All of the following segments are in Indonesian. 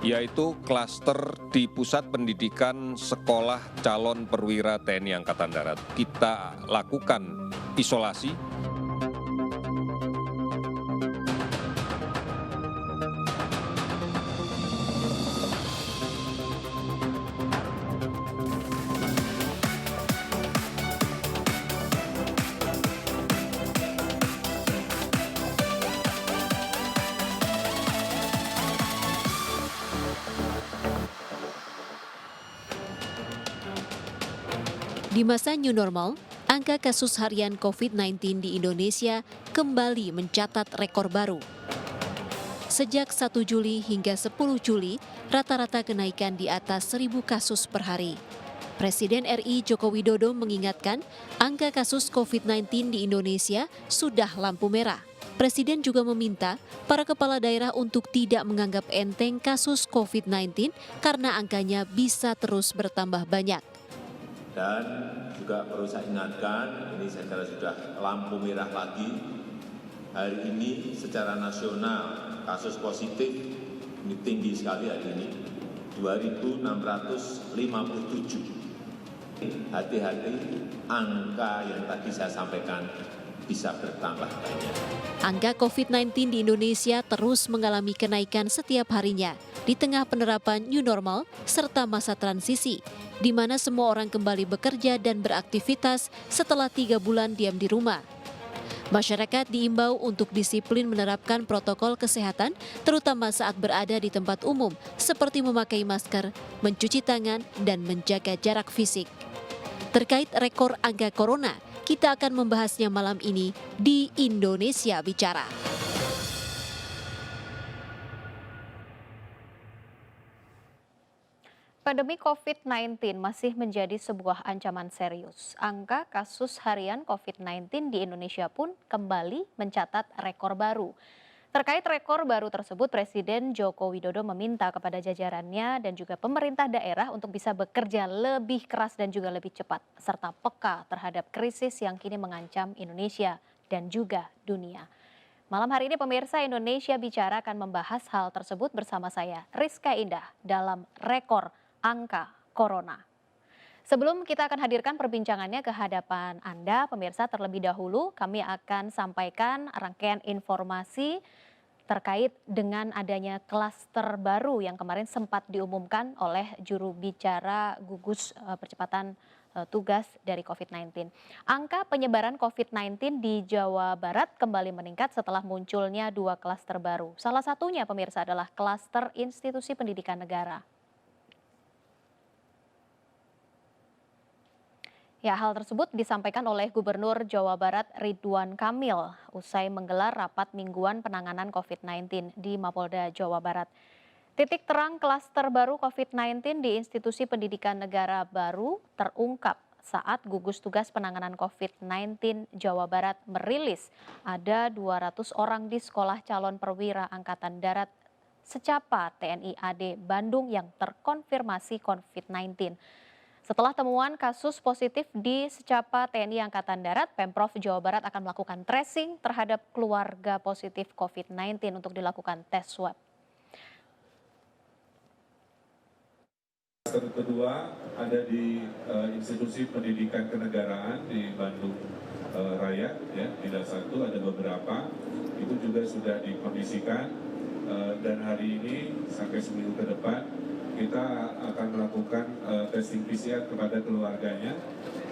yaitu klaster di Pusat Pendidikan Sekolah Calon Perwira TNI Angkatan Darat. Kita lakukan isolasi. Di masa new normal, angka kasus harian COVID-19 di Indonesia kembali mencatat rekor baru. Sejak 1 Juli hingga 10 Juli, rata-rata kenaikan di atas 1.000 kasus per hari. Presiden RI Joko Widodo mengingatkan angka kasus COVID-19 di Indonesia sudah lampu merah. Presiden juga meminta para kepala daerah untuk tidak menganggap enteng kasus COVID-19 karena angkanya bisa terus bertambah banyak. Dan juga perlu saya ingatkan, ini saya kira sudah lampu merah lagi. Hari ini secara nasional kasus positif ini tinggi sekali hari ini, 2.657. Hati-hati, angka yang tadi saya sampaikan bisa bertambah banyak. Angka COVID-19 di Indonesia terus mengalami kenaikan setiap harinya di tengah penerapan new normal serta masa transisi, di mana semua orang kembali bekerja dan beraktivitas setelah 3 bulan diam di rumah. Masyarakat diimbau untuk disiplin menerapkan protokol kesehatan, terutama saat berada di tempat umum, seperti memakai masker, mencuci tangan, dan menjaga jarak fisik. Terkait rekor angka corona, kita akan membahasnya malam ini di Indonesia Bicara. Pandemi COVID-19 masih menjadi sebuah ancaman serius. Angka kasus harian COVID-19 di Indonesia pun kembali mencatat rekor baru. Terkait rekor baru tersebut, Presiden Joko Widodo meminta kepada jajarannya dan juga pemerintah daerah untuk bisa bekerja lebih keras dan juga lebih cepat, serta peka terhadap krisis yang kini mengancam Indonesia dan juga dunia. Malam hari ini pemirsa Indonesia Bicara akan membahas hal tersebut bersama saya, Rizka Indah, dalam rekor angka corona. Sebelum kita akan hadirkan perbincangannya ke hadapan Anda, pemirsa, terlebih dahulu kami akan sampaikan rangkaian informasi terkait dengan adanya klaster baru yang kemarin sempat diumumkan oleh juru bicara gugus percepatan tugas dari COVID-19. Angka penyebaran COVID-19 di Jawa Barat kembali meningkat setelah munculnya 2 klaster baru. Salah satunya pemirsa adalah klaster institusi pendidikan negara. Ya, hal tersebut disampaikan oleh Gubernur Jawa Barat Ridwan Kamil usai menggelar rapat mingguan penanganan COVID-19 di Mapolda Jawa Barat. Titik terang klaster baru COVID-19 di institusi pendidikan negara baru terungkap saat gugus tugas penanganan COVID-19 Jawa Barat merilis ada 200 orang di Sekolah Calon Perwira Angkatan Darat Secapa TNI AD Bandung yang terkonfirmasi COVID-19. Setelah temuan kasus positif di Secapa TNI Angkatan Darat, Pemprov Jawa Barat akan melakukan tracing terhadap keluarga positif COVID-19 untuk dilakukan tes swab. Klaster kedua ada di institusi pendidikan kenegaraan di Bandung Raya, ya, tidak satu, ada beberapa. Itu juga sudah dikondisikan dan hari ini sampai seminggu ke depan kita akan melakukan testing PCR kepada keluarganya.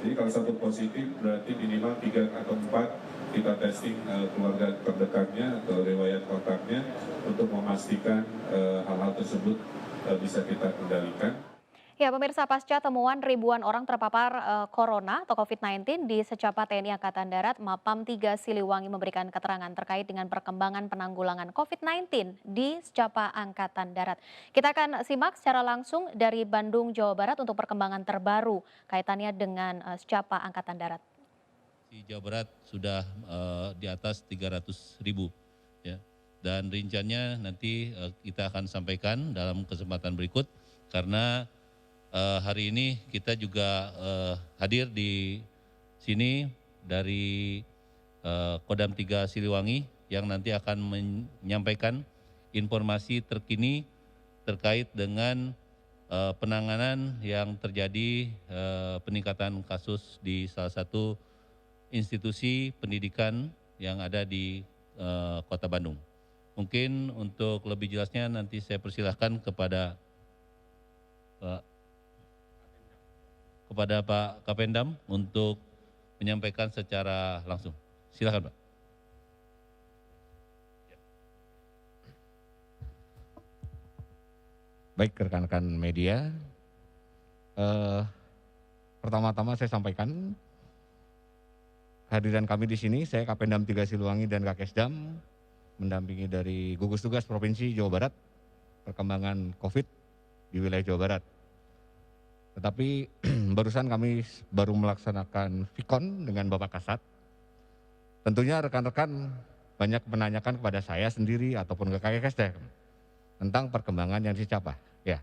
Jadi kalau satu positif berarti minimal 3 atau 4 kita testing keluarga terdekatnya atau riwayat kontaknya untuk memastikan hal-hal tersebut bisa kita kendalikan. Ya, pemirsa, pasca temuan ribuan orang terpapar corona atau COVID-19 di Secapa TNI Angkatan Darat, Mapam 3 Siliwangi memberikan keterangan terkait dengan perkembangan penanggulangan COVID-19 di Secapa Angkatan Darat. Kita akan simak secara langsung dari Bandung, Jawa Barat untuk perkembangan terbaru kaitannya dengan Secapa Angkatan Darat. Di Jawa Barat sudah di atas 300.000, ya. Dan rinciannya nanti kita akan sampaikan dalam kesempatan berikut karena hari ini kita juga hadir di sini dari Kodam 3 Siliwangi yang nanti akan menyampaikan informasi terkini terkait dengan penanganan yang terjadi peningkatan kasus di salah satu institusi pendidikan yang ada di Kota Bandung. Mungkin untuk lebih jelasnya nanti saya persilahkan kepada Pak Kapendam untuk menyampaikan secara langsung. Silakan, Pak. Baik rekan-rekan media, pertama-tama saya sampaikan kehadiran kami di sini, saya Kapendam 3 Siliwangi dan Kakesdam, mendampingi dari gugus tugas Provinsi Jawa Barat, perkembangan COVID di wilayah Jawa Barat. Tetapi barusan kami baru melaksanakan Vikon dengan Bapak Kasat. Tentunya rekan-rekan banyak menanyakan kepada saya sendiri ataupun ke Kakesdam tentang perkembangan yang dicapai. Ya,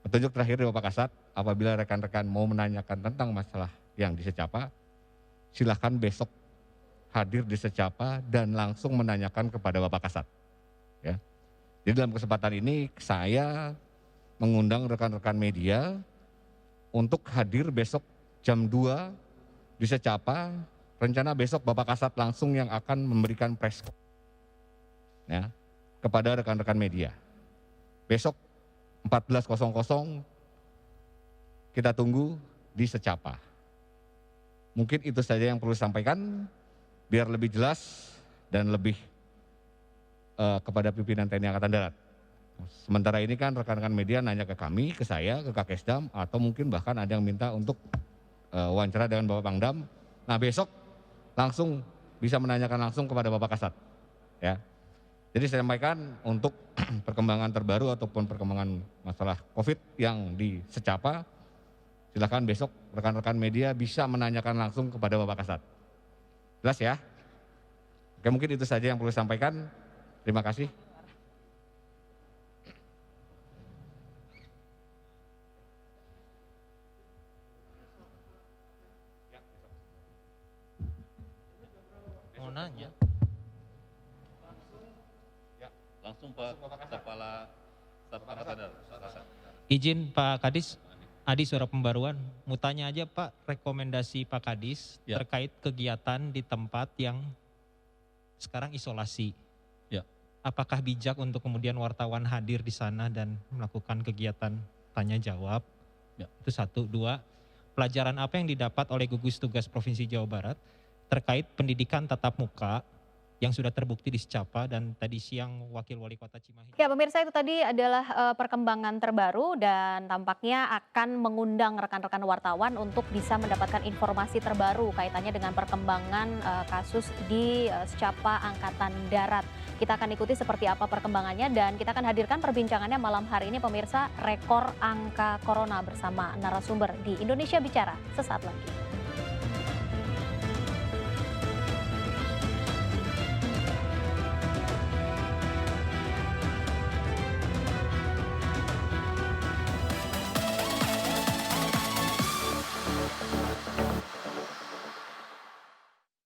petunjuk terakhir dari Bapak Kasat, apabila rekan-rekan mau menanyakan tentang masalah yang di Secapa, silahkan besok hadir di Secapa dan langsung menanyakan kepada Bapak Kasat. Ya. Jadi dalam kesempatan ini saya mengundang rekan-rekan media untuk hadir besok jam 2 di Secapa. Rencana besok Bapak Kasat langsung yang akan memberikan press ya, kepada rekan-rekan media. Besok 14.00 kita tunggu di Secapa. Mungkin itu saja yang perlu disampaikan biar lebih jelas dan lebih kepada pimpinan TNI Angkatan Darat. Sementara ini kan rekan-rekan media nanya ke kami, ke saya, ke Kakesdam, atau mungkin bahkan ada yang minta untuk wawancara dengan Bapak Pangdam. Nah besok langsung bisa menanyakan langsung kepada Bapak Kasat. Ya. Jadi saya sampaikan untuk perkembangan terbaru ataupun perkembangan masalah COVID yang di Secapa, silakan besok rekan-rekan media bisa menanyakan langsung kepada Bapak Kasat. Jelas ya? Oke, mungkin itu saja yang perlu disampaikan. Terima kasih. Mau nanya? Langsung Pak Kepala Staf Angkatan Darat. Izin Pak Kadis, Adi Suara Pembaruan, mau tanya aja Pak, rekomendasi Pak Kadis Ya. terkait kegiatan di tempat yang sekarang isolasi. Ya. Apakah bijak untuk kemudian wartawan hadir di sana dan melakukan kegiatan tanya jawab? Ya. Itu satu. Dua, pelajaran apa yang didapat oleh gugus tugas Provinsi Jawa Barat terkait pendidikan tatap muka yang sudah terbukti di Secapa dan tadi siang Wakil Wali Kota Cimahi. Ya pemirsa, itu tadi adalah perkembangan terbaru dan tampaknya akan mengundang rekan-rekan wartawan untuk bisa mendapatkan informasi terbaru kaitannya dengan perkembangan kasus di Secapa Angkatan Darat. Kita akan ikuti seperti apa perkembangannya dan kita akan hadirkan perbincangannya malam hari ini pemirsa, rekor angka corona bersama narasumber di Indonesia Bicara sesaat lagi.